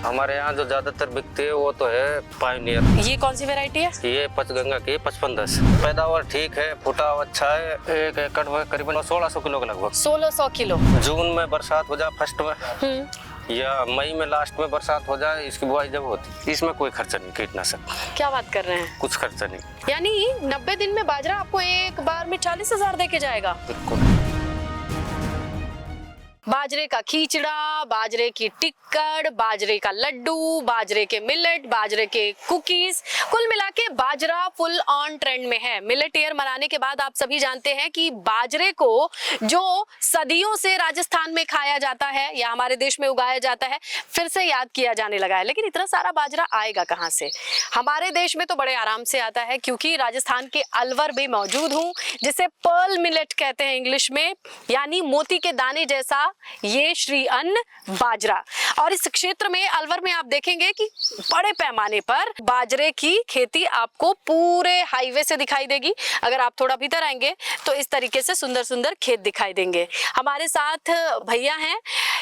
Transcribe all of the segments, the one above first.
हमारे यहाँ जो ज्यादातर बिकती है वो तो है पायोनियर। ये कौन सी वैरायटी है? ये पंचगंगा की 5510। पैदावार ठीक है, फुटाव अच्छा है। 1 एकड़ में करीबन 1600 किलो के लगभग। 1600 किलो। जून में बरसात हो जाए फर्स्ट में, या मई में लास्ट में बरसात हो जाए, इसकी बुआई जब होती, इसमें कोई खर्चा नहीं कीटनाशक। क्या बात कर रहे हैं? कुछ खर्चा नहीं। यानी 90 दिन में बाजरा आपको एक बार में 40,000 दे के जाएगा। बिल्कुल। बाजरे का खीचड़ा, बाजरे की टिक्कड़, बाजरे का लड्डू, बाजरे के मिलेट, बाजरे के कुकीज, कुल मिला के बाजरा फुल ऑन ट्रेंड में है। मिलेट ईयर मनाने के बाद आप सभी जानते हैं कि बाजरे को जो सदियों से राजस्थान में खाया जाता है या हमारे देश में उगाया जाता है, फिर से याद किया जाने लगा है। लेकिन इतना सारा बाजरा आएगा कहाँ से? हमारे देश में तो बड़े आराम से आता है, क्योंकि राजस्थान के अलवर में मौजूद हूँ, जिसे पर्ल मिलेट कहते हैं इंग्लिश में, यानी मोती के दाने जैसा ये श्री अन्न बाजरा। और इस क्षेत्र में अलवर में आप देखेंगे कि बड़े पैमाने पर बाजरे की खेती आपको पूरे हाईवे से दिखाई देगी। अगर आप थोड़ा भीतर आएंगे तो इस तरीके से सुंदर सुंदर खेत दिखाई देंगे। हमारे साथ भैया हैं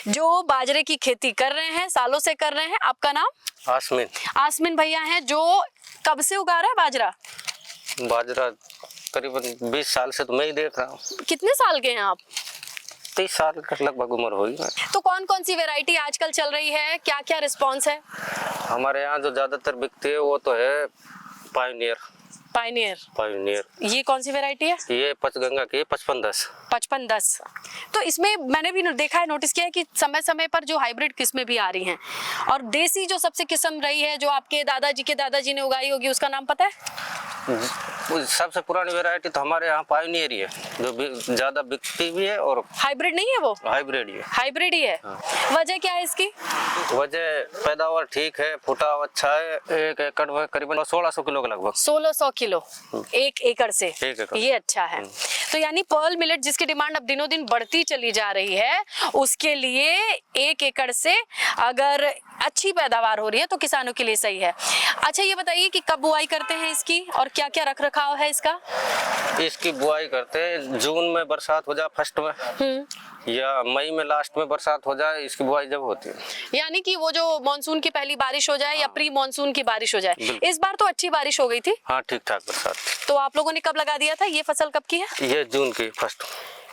जो बाजरे की खेती कर रहे हैं, सालों से कर रहे हैं। आपका नाम? आसमीन। आसमीन भैया हैं, जो कब से उगा रहा है बाजरा? बाजरा करीबन 20 साल से तो मैं ही देख रहा हूँ। कितने साल के हैं आप? 30 साल का लगभग उम्र होगी। तो कौन कौन सी वैरायटी आजकल चल रही है, क्या क्या रिस्पॉन्स है? हमारे यहाँ जो ज्यादातर बिकती है वो तो है पायोनियर। पायोनियर। ये कौन सी वैरायटी है? ये पंचगंगा की 5510। 5510। तो इसमें मैंने भी देखा है, नोटिस किया है कि समय समय पर जो हाइब्रिड किस्में भी आ रही हैं, और देसी जो सबसे किस्म रही है, जो आपके दादाजी ने उगाई होगी, उसका नाम पता है? सबसे पुरानी वैरायटी तो हमारे यहाँ पायोनियर ही है, जो ज्यादा बिकती भी है। और हाइब्रिड नहीं है वो? हाइब्रिड ही है। हाइब्रिड ही है। हाँ। वजह क्या है इसकी? वजह पैदावार ठीक है, फुटाव अच्छा है। 1 एकड़ में करीबन 1600 किलो के लगभग। 1600 किलो 1 एकड़ से। 1 एकड़। ये अच्छा है। तो यानी पर्ल मिलेट जिसकी डिमांड अब दिनों दिन बढ़ती चली जा रही है, उसके लिए 1 एकड़ से अगर अच्छी पैदावार हो रही है तो किसानों के लिए सही है। अच्छा, ये बताइए कि कब बुआई करते हैं इसकी और क्या क्या रख रखाव है इसका? इसकी बुआई करते हैं जून में बरसात हो जाए फर्स्ट में, या मई में लास्ट में बरसात हो जाए, इसकी बुआई जब होती है। यानी कि वो जो मानसून की पहली बारिश हो जाए या प्री मानसून की बारिश हो जाए। इस बार तो अच्छी बारिश हो गई थी। हाँ, ठीक ठाक बरसात। तो आप लोगों ने कब लगा दिया था? ये फसल कब की है? ये जून की फर्स्ट।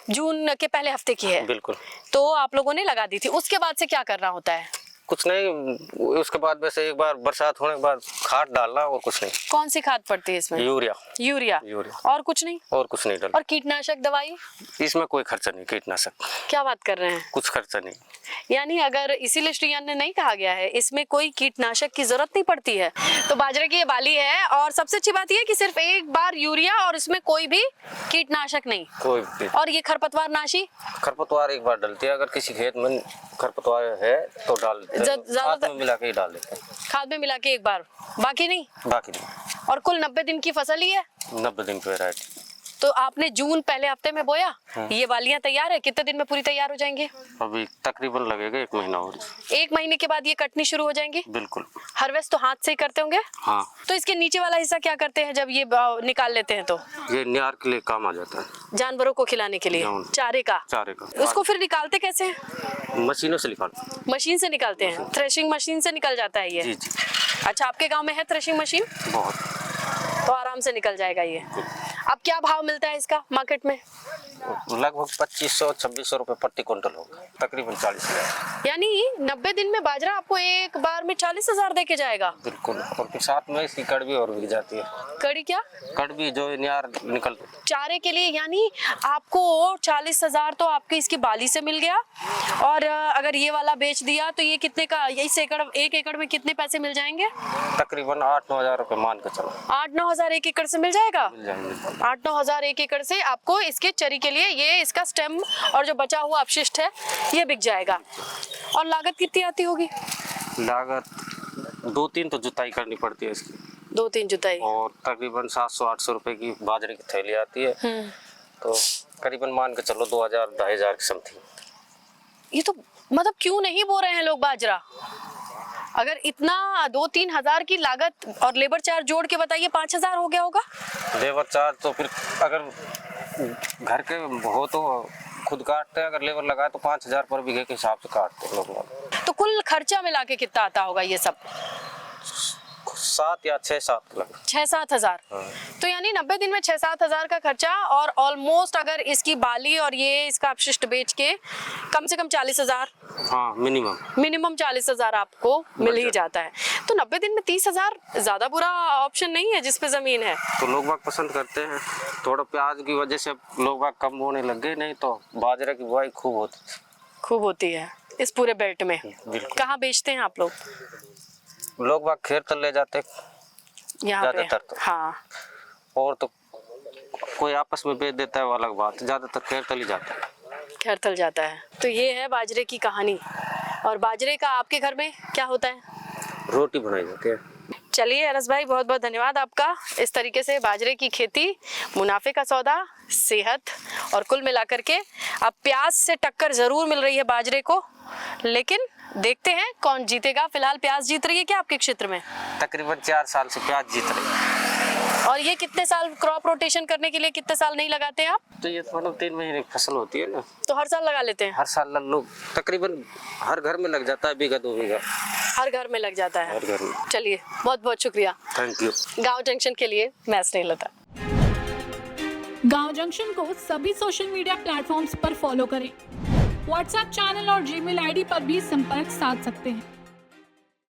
जून के पहले हफ्ते की है। बिल्कुल। तो आप लोगों ने लगा दी थी। उसके बाद से क्या करना होता है? कुछ नहीं, उसके बाद वैसे एक बार बरसात होने के बाद खाद डालना और कुछ नहीं। कौन सी खाद पड़ती है इसमें? यूरिया। और कुछ नहीं? और कुछ नहीं डालना। और कीटनाशक दवाई? इसमें कोई खर्चा नहीं कीटनाशक। क्या बात कर रहे हैं? कुछ खर्चा नहीं। यानी अगर इसीलिए श्री अन्न नहीं कहा गया है, इसमें कोई कीटनाशक की जरूरत नहीं पड़ती है। तो बाजरे की ये बाली है, और सबसे अच्छी बात यह है कि सिर्फ एक बार यूरिया और इसमें कोई भी कीटनाशक नहीं। कोई भी। और ये खरपतवार नाशी? खरपतवार एक बार डलती है, अगर किसी खेत में खरपतवार है तो डाल देते हैं। खाद में मिला के ही डाल देते हैं। खाद में मिला के एक बार, बाकी नहीं? बाकी नहीं। और कुल 90 दिन की फसल ही है? 90 दिन की वैरायटी। तो आपने जून पहले हफ्ते में बोया, ये वालियां तैयार है, कितने दिन में पूरी तैयार हो जाएंगे? अभी तकरीबन लगेगा 1 महीना और। 1 महीने के बाद ये कटनी शुरू हो जाएंगी? बिल्कुल। हार्वेस्ट तो हाथ से ही करते होंगे? हाँ। तो इसके नीचे वाला हिस्सा क्या करते हैं जब ये निकाल लेते हैं? तो ये नियार के लिए काम आ जाता है, जानवरों को खिलाने के लिए, चारे का। उसको फिर निकालते कैसे हैं? मशीनों से निकालते। मशीन से निकालते हैं? थ्रेशिंग मशीन से निकल जाता है ये? जी जी। अच्छा, आपके गाँव में है थ्रेशिंग मशीन? बहुत। तो आराम से निकल जाएगा ये। अब क्या भाव मिलता है इसका मार्केट में? लगभग 2500-2600 रुपए प्रति क्विंटल होगा, तकरीबन 40,000। यानी 90 दिन में बाजरा आपको एक बार में 40,000 दे के जाएगा? बिल्कुल। और फिर साथ में इसकी कड़वी और बिक जाती है। कड़ी क्या? कड़वी जो नियार निकल चारे के लिए। यानी आपको 40,000 तो आपकी इसकी बाली से मिल गया, और अगर ये वाला बेच दिया तो ये कितने का? इस एकड़ 1 एकड़ में कितने पैसे मिल जाएंगे? तकरीबन 8-9 हजार रुपए मान के चलो। 8-9 हजार 1 एकड़ से मिल जाएगा? मिल जाएंगे। 8-9 हजार 1 एकड़ से आपको इसके चरी के लिए ये इसका स्टेम और जो बचा हुआ अपशिष्ट है ये बिक जाएगा। और लागत कितनी आती होगी? लागत 2-3 तो जुताई करनी पड़ती है इसकी। 2-3 जुताई। और तकरीबन 700-800 रुपए की बाजरे की थैली आती है, तो करीबन मान के चलो 2000-2500 की समथिंग। ये तो मतलब क्यों नहीं बो रहे हैं लोग बाजरा? अगर इतना 2-3 हजार की लागत और लेबर चार्ज जोड़ के बताइए 5,000 हो गया होगा। लेबर चार्ज तो फिर अगर घर के हो तो खुद काटते हैं, अगर लेबर लगाए तो 5,000 पर बीघे के हिसाब से काटते हैं लोग। तो कुल खर्चा मिला के कितना आता होगा ये सब? 7 या 6-7 लाख। 6-7 हजार। तो यानी 90 दिन में 6-7 हजार का खर्चा, और ऑलमोस्ट अगर इसकी बाली और ये इसका अपशिष्ट बेच के कम से कम 40 हजार, हाँ मिनिमम 40 हजार आपको मिल ही जाता है। तो 90 दिन में 30 हजार ज्यादा बुरा ऑप्शन नहीं है जिस पे जमीन है। तो लोग बाग पसंद करते हैं। थोड़ा प्याज की वजह से लोग बाग कम बोने लग गए, नहीं तो बाजरा की बुआई खूब होती है इस पूरे बेल्ट में। कहाँ बेचते हैं आप लोग? लोग बाग खेर तल ले जाते यहाँ पे? ज्यादातर तो। हाँ, और तो कोई आपस में बेच देता है वो अलग बात, ज्यादातर खेर तल ही जाता है। खेरतल जाता है। तो ये है बाजरे की कहानी। और बाजरे का आपके घर में क्या होता है? रोटी बनाई जाती है। चलिए अरस भाई, बहुत बहुत धन्यवाद आपका। इस तरीके से बाजरे की खेती, मुनाफे का सौदा, सेहत, और कुल मिलाकर के अब प्याज से टक्कर जरूर मिल रही है बाजरे को, लेकिन देखते हैं कौन जीतेगा। फिलहाल प्याज जीत रही है क्या आपके क्षेत्र में? तकरीबन 4 साल से प्याज जीत रही है। और ये कितने साल क्रॉप रोटेशन करने के लिए कितने साल नहीं लगाते हैं आप? तो ये तो मतलब 3 महीने की फसल होती है ना, तो हर साल लगा लेते हैं? हर साल लोग तकरीबन हर घर में लग जाता है, बीघा 2 बीघा हर घर में लग जाता है। हर घर में। चलिए बहुत बहुत शुक्रिया। Thank you. गांव जंक्शन के लिए मैं स्नेहलता। गांव जंक्शन को सभी सोशल मीडिया प्लेटफॉर्म्स पर फॉलो करें। व्हाट्सएप चैनल और जीमेल आईडी पर भी संपर्क साध सकते हैं।